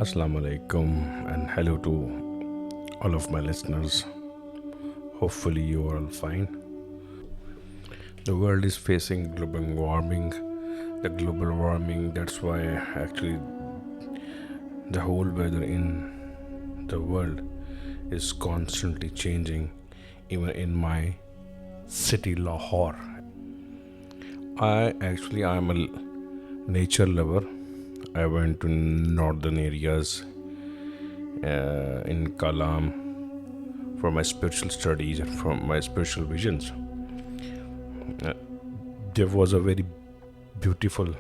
Assalamu alaikum and hello to all of my listeners. Hopefully, you are all fine. The world is facing global warming. The global warming, that's why actually the whole weather in the world is constantly changing, even in my city, Lahore. I'm a nature lover. I went to northern areas in Kalam for my spiritual studies and from my spiritual visions. Uh, there was a very beautiful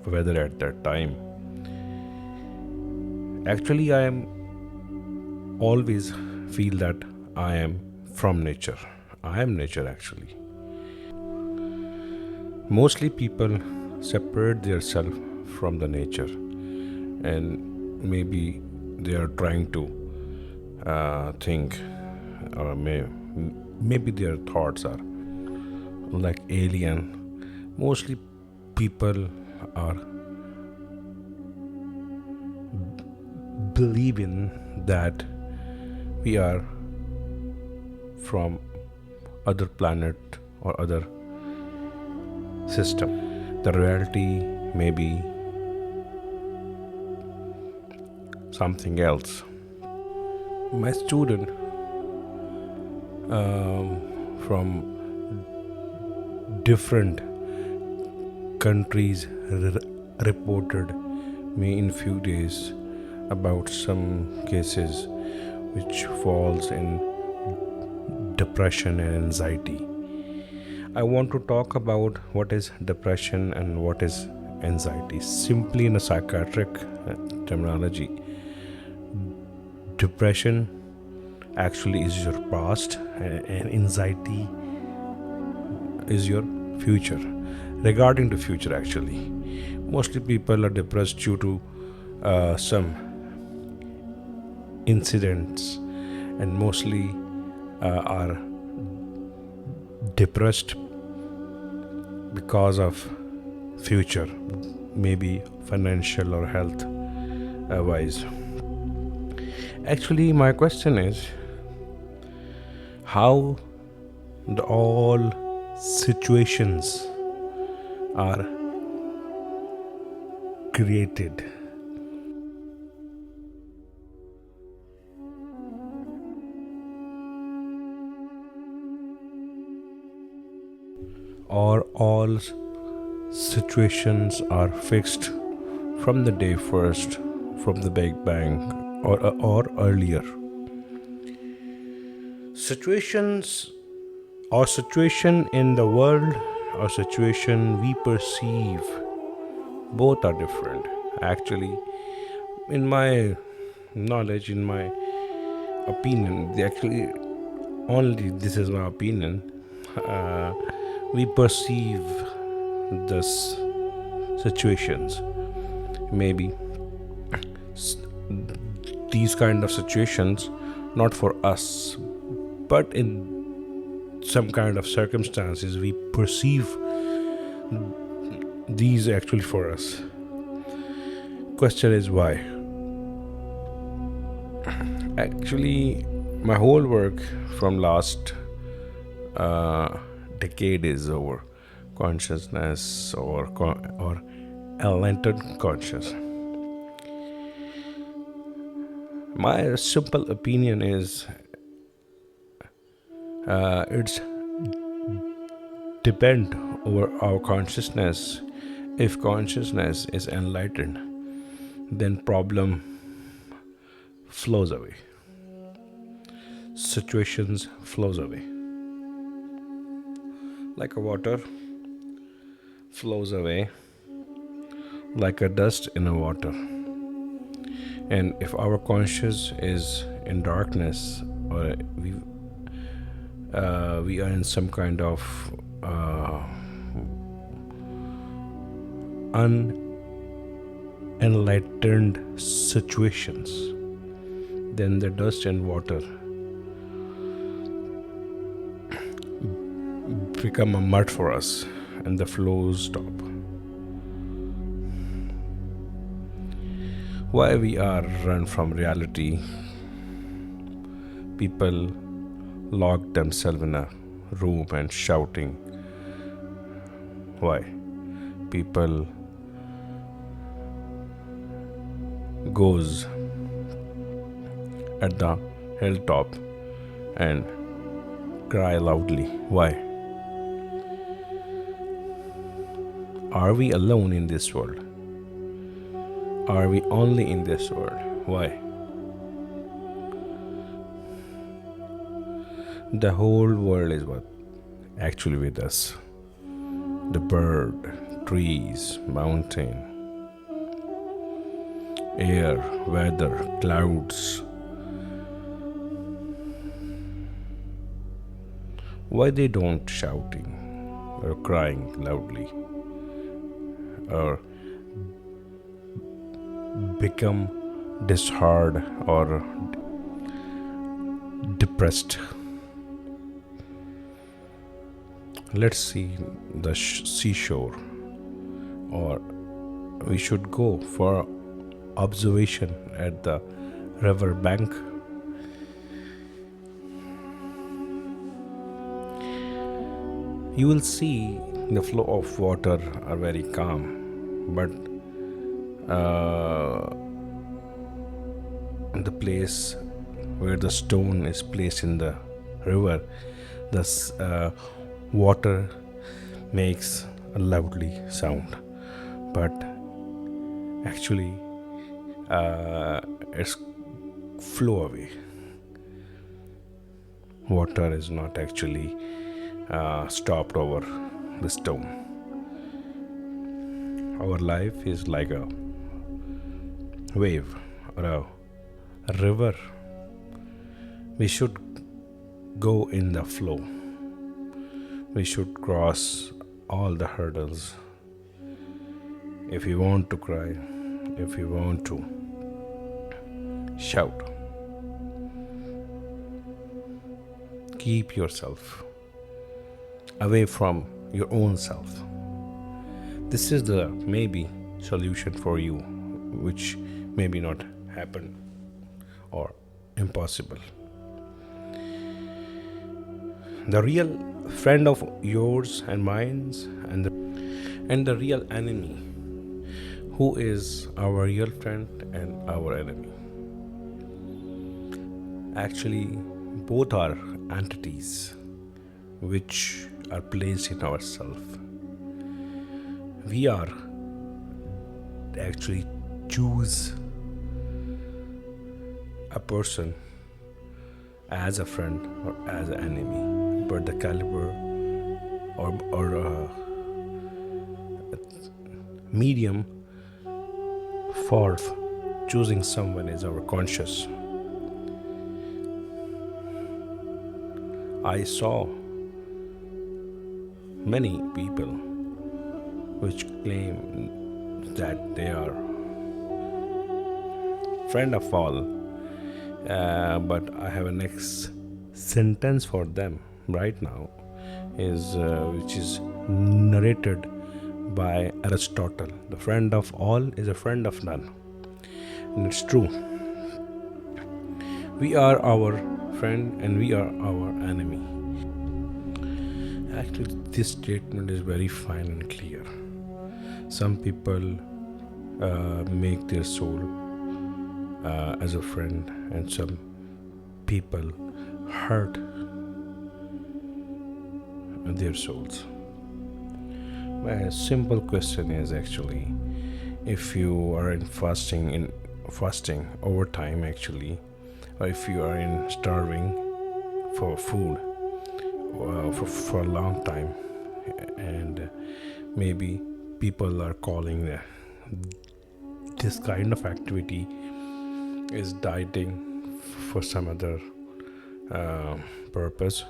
weather at that time. Actually, I am always feel that I am from nature. I am nature actually. Mostly people separate themselves from the nature, and maybe they are trying to think, or maybe their thoughts are like alien. Mostly people are believing that we are from other planet or other system. The reality may be something else. My student from different countries reported me in few days about some cases which falls in depression and anxiety. I want to talk about what is depression and what is anxiety simply in a psychiatric terminology. Depression actually is your past, and anxiety is your future. Regarding the future, actually, mostly people are depressed due to some incidents, and mostly are depressed because of future, maybe financial or health wise. Actually, my question is how the all situations are created. Or all situations are fixed from the day first, from the Big Bang, or earlier. Situations or situation in the world or situation we perceive, both are different. Actually, in my knowledge, in my opinion, actually only this is my opinion. Uh, we perceive this situations. Maybe these kind of situations not for us, but in some kind of circumstances we perceive these actually for us. Question is why. Actually, my whole work from last decade is over consciousness or enlightened conscious. My simple opinion is it's depend over our consciousness. If consciousness is enlightened, then problem flows away, situations flows away, like a water flows away, like a dust in a water. And if our conscious is in darkness, or we are in some kind of unenlightened situations, then the dust and water become a mud for us and the flows stop. Why we are run from reality? People lock themselves in a room and shouting. Why? People goes at the hilltop and cry loudly. Why? Are we alone in this world? Are we only in this world? Why? The whole world is what actually with us. The bird, trees, mountain, air, weather, clouds. Why they don't shouting or crying loudly or become disheartened or depressed? Let's see the seashore, or we should go for observation at the river bank. You will see the flow of water are very calm, but the place where the stone is placed in the river, the water makes a loudly sound, but actually it's flow away. Water is not actually stopped over the stone. Our life is like a wave or a river. We should go in the flow. We should cross all the hurdles. If you want to cry, if you want to shout, keep yourself away from your own self. This is the maybe solution for you, which maybe not happen or impossible. The real friend of yours and mine, and the real enemy. Who is our real friend and our enemy? Actually, both are entities which are placed in ourself. We are actually choose a person as a friend or as an enemy, but the caliber or medium for choosing someone is our conscious. I saw many people which claim that they are friend of all, but I have a next sentence for them right now, is which is narrated by Aristotle. The friend of all is a friend of none, and it's true. We are our friend and we are our enemy. Actually, this statement is very fine and clear. Some people make their soul as a friend, and some people hurt their souls. My simple question is actually, if you are in fasting over time actually, or if you are in starving for food for a long time, and maybe people are calling this kind of activity is dieting for some other purpose.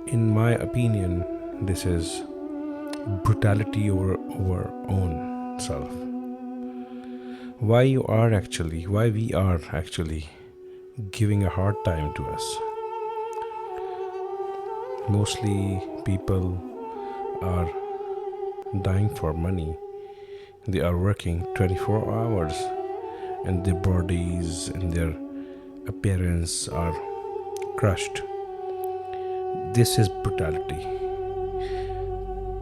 In my opinion, this is brutality over own self. Why we are actually giving a hard time to us. Mostly people are dying for money. They are working 24 hours and their bodies and their appearance are crushed. This is brutality.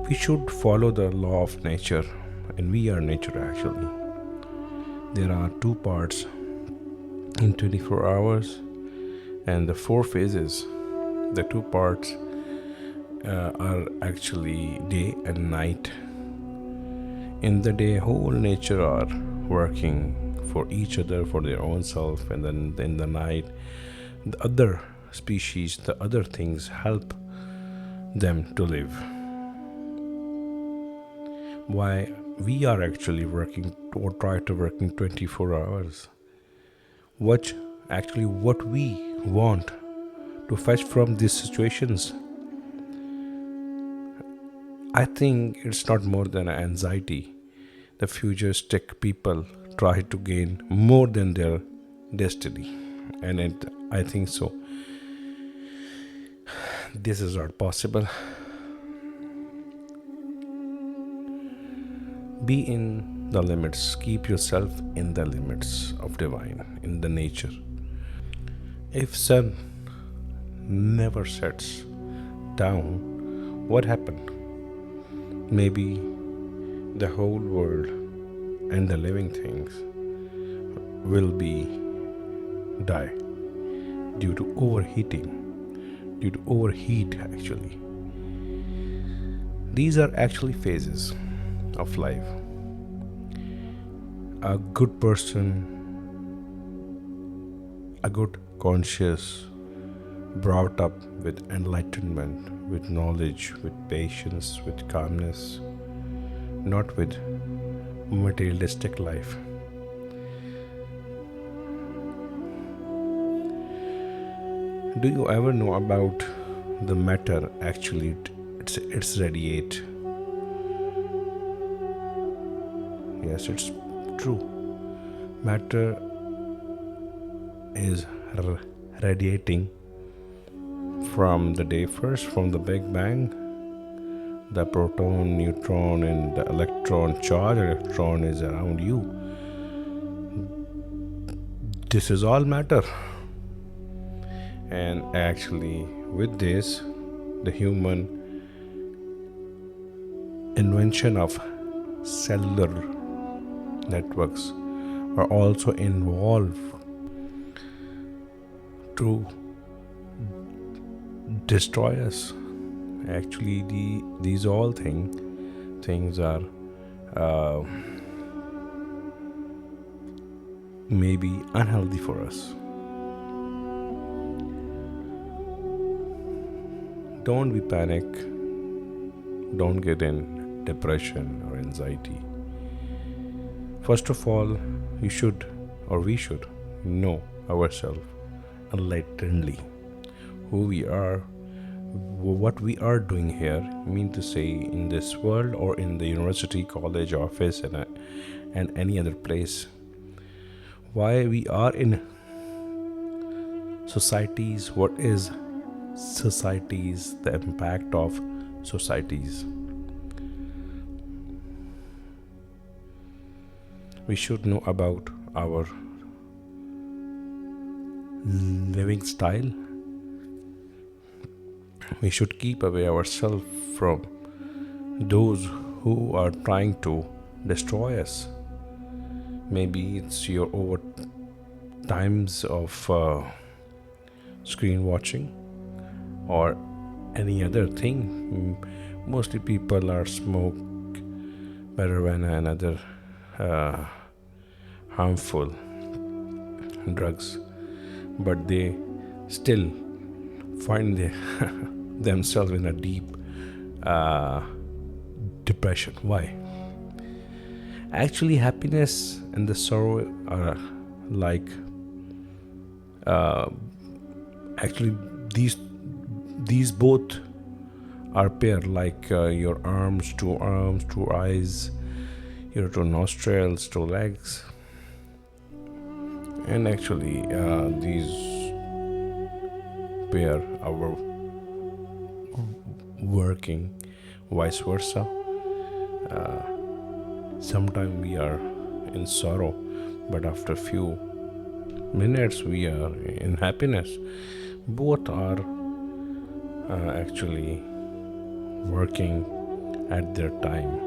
We should follow the law of nature, and we are nature actually. There are two parts in 24 hours, and the four phases. The two parts are actually day and night. In the day, whole nature are working for each other, for their own self, and then in the night, the other species, the other things help them to live. Why we are actually working or try to working 24 hours? What we want to fetch from these situations? I think it's not more than an anxiety. The futuristic people try to gain more than their destiny, and I think so. This is not possible. Be in the limits. Keep yourself in the limits of divine, in the nature. If sun never sets down, what happened? Maybe the whole world and the living things will be die due to overheating, due to overheat actually. These are actually phases of life. A good person, a good conscious, brought up with enlightenment, with knowledge, with patience, with calmness, not with materialistic life. Do you ever know about the matter actually it's radiate? Yes, it's true. Matter is radiating from the day first, from the Big Bang. The proton, neutron, and the electron, charge electron is around you. This is all matter. And actually, with this, the human invention of cellular networks are also involved to destroy us. Actually, these all things are maybe unhealthy for us. Don't be panic. Don't get in depression or anxiety. First of all, we should know ourselves enlightenedly, who we are, what we are doing here. I mean to say, in this world or in the university, college, office, and any other place. Why we are in societies? What is societies? The impact of societies. We should know about our living style. We should keep away ourselves from those who are trying to destroy us. Maybe it's your over times of screen watching or any other thing. Mostly people are smoke marijuana and other harmful drugs, but they still find themselves in a deep depression. Why? Actually, happiness and the sorrow are like actually these both are paired, like your arms, two eyes, your two nostrils, two legs, and actually these pair are working vice versa. Sometimes we are in sorrow, but after few minutes we are in happiness. Both are actually working at their time.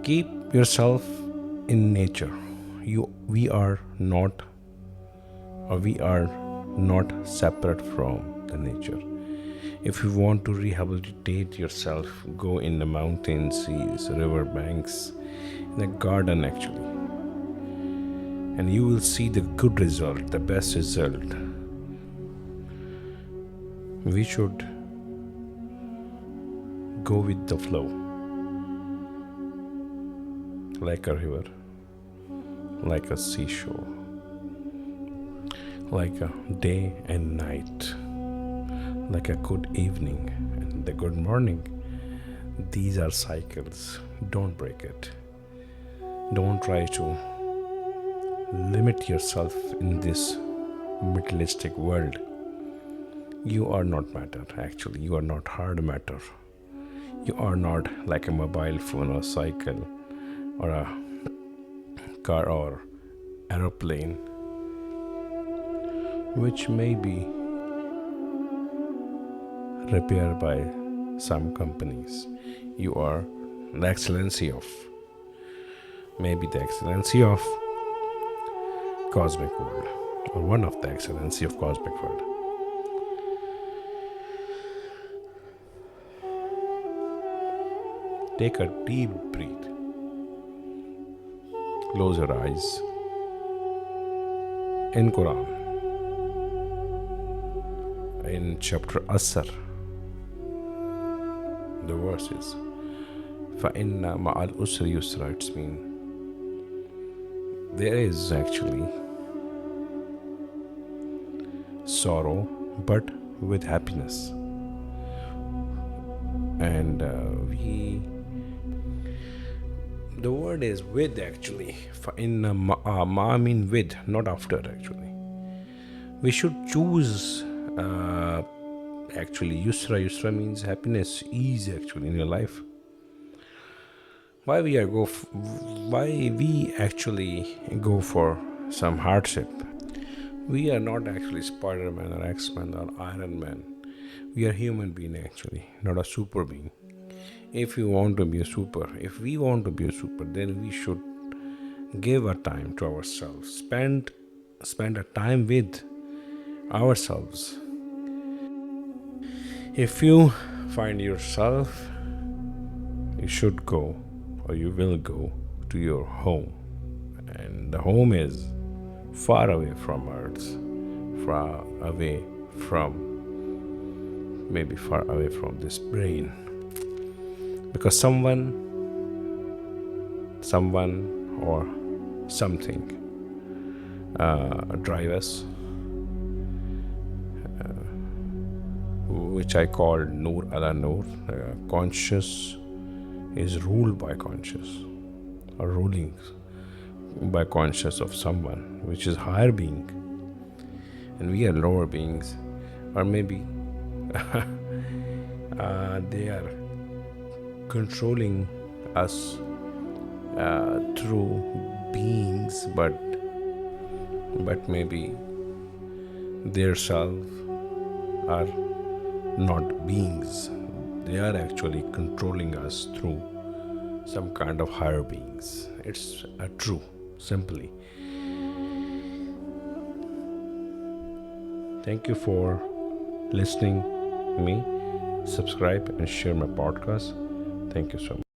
Keep yourself in nature. We are not, or we are not separate from the nature. If you want to rehabilitate yourself, go in the mountains, seas, river banks, in the garden actually, and you will see the good result, the best result. We should go with the flow, like a river, like a seashore, like a day and night, like a good evening and the good morning. These are cycles. Don't break it. Don't try to limit yourself in this materialistic world. You are not matter, actually. You are not hard matter. You are not like a mobile phone or cycle or a car or aeroplane, which may be repaired by some companies. You are the excellency of, maybe the excellency of cosmic world, or one of the excellency of cosmic world. Take a deep breath. Close your eyes. In Quran, in chapter Asr, the verse is فَإِنَّ مَعَ الْأُسْرِ يُسْرًا. It means there is actually sorrow, but with happiness. And the word is with actually. فَإِنَّ ma mean with, not after actually. We should choose actually Yusra. Yusra means happiness, ease actually in your life. Why we actually go for some hardship? We are not actually Spider-Man or X-Men or Iron Man. We are human being actually, not a super being. If we want to be a super, then we should give a time to ourselves. Spend a time with ourselves. If you find yourself, you should go, or you will go to your home. And the home is far away from earth, far away from this brain. Because someone or something drive us, which I call Noor ala Noor. Conscious is ruled by conscious, or ruling by conscious of someone, which is higher being, and we are lower beings, or maybe they are controlling us through beings, but maybe their self are not beings. They are actually controlling us through some kind of higher beings. It's true, simply. Thank you for listening me. Subscribe and share my podcast. Thank you so much.